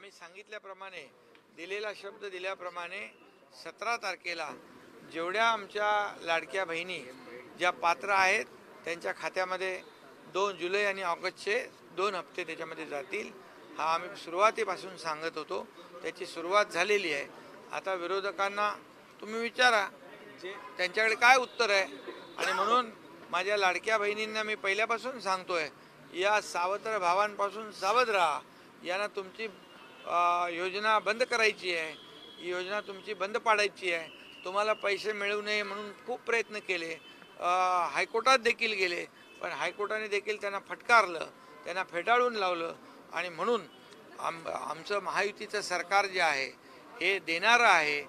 मी सांगितल्याप्रमाणे दिलेला शब्द दिल्याप्रमाणे 17 तारखेला जेवढ्या आमच्या लाडक्या बहिणी ज्या पात्र आहेत त्यांच्या खात्यामध्ये 2 जुलै आणि ऑगस्टचे 2 हप्ते त्याच्यामध्ये जातील। हा आम्ही सुरुवातीपासून सांगत होतो, त्याची सुरुवात झालेली आहे। आता विरोधकांना तुम्ही विचारा त्यांच्याकडे काय उत्तर आहे। आणि म्हणून माझ्या लाडक्या बहिणींना मी पहिल्यापासून सांगतोय, या सावत्र भावांपासून सावध राहा। यांना तुमची योजना बंद करायची आहे, ही योजना तुमची बंद पाडायची आहे। तुम्हाला पैसे मिळू नये म्हणून खूप प्रयत्न केले, हायकोर्टात देखील गेले, पण हायकोर्टाने देखील त्यांना फटकारलं, त्यांना फेटाळून लावलं। आणि म्हणून आमचं महायुतीचं सरकार जे आहे हे देणारं आहे,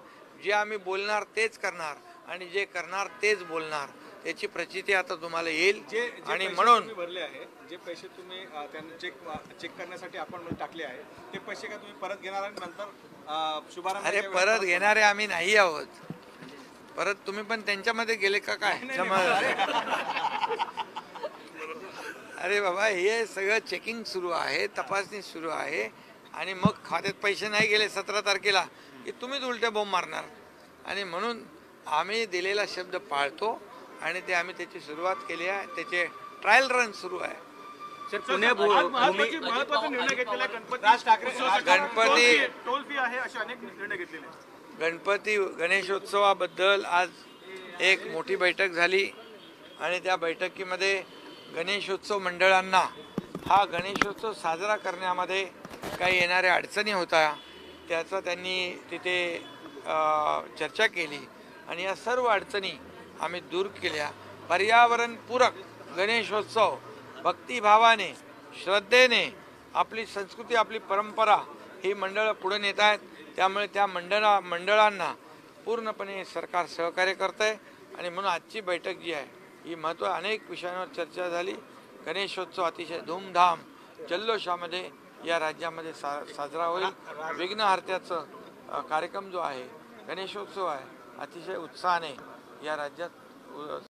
जे आम्ही बोलणार तेच करणार आणि जे करणार तेच बोलणार, त्याची प्रचिती आता तुम्हाला येईल। आणि म्हणून भरले आहे, जे पैसे तुम्ही त्यांना चेक करण्यासाठी आपण टाकले आहे, ते पैसे का तुम्ही परत घेणार आणि नंतर शुभारंभ? अरे परत घेणारे आम्ही नाही आहोत, परत तुम्ही पण त्यांच्यामध्ये गेले का काय? अरे बाबा, हे सगळं चेकिंग सुरू आहे, तपासणी सुरू आहे, आणि मग खात्यात पैसे नाही गेले 17 तारखेला की तुम्हीच उलट्या बॉम्ब मारणार। आणि म्हणून आम्ही दिलेला शब्द पाळतो आणि ते आम्ही त्याची सुरुवात केली आहे, त्याचे ट्रायल रन सुरू आहे। गणपती गणेशोत्सवाबद्दल आज एक मोठी बैठक झाली आणि त्या बैठकीमध्ये गणेशोत्सव मंडळांना हा गणेशोत्सव साजरा करण्यामध्ये काही येणाऱ्या अडचणी होत्या, त्याचा त्यांनी तिथे चर्चा केली आणि या सर्व अडचणी आम्ही दूर केल्या। पर्यावरणपूरक गणेशोत्सव भक्तिभावाने, श्रद्धेने, आपली संस्कृती, आपली परंपरा ही मंडळं पुढे नेत आहेत। त्यामुळे त्या मंडळांना पूर्णपणे सरकार सहकार्य करत आहे। आणि म्हणून आजची बैठक जी आहे ही अनेक विषयांवर चर्चा झाली। गणेशोत्सव अतिशय धूमधाम जल्लोषामध्ये या राज्यामध्ये साजरा होईल। विघ्नहर्त्याचा कार्यक्रम जो आहे, गणेशोत्सव आहे, अतिशय उत्साहाने या राज्यात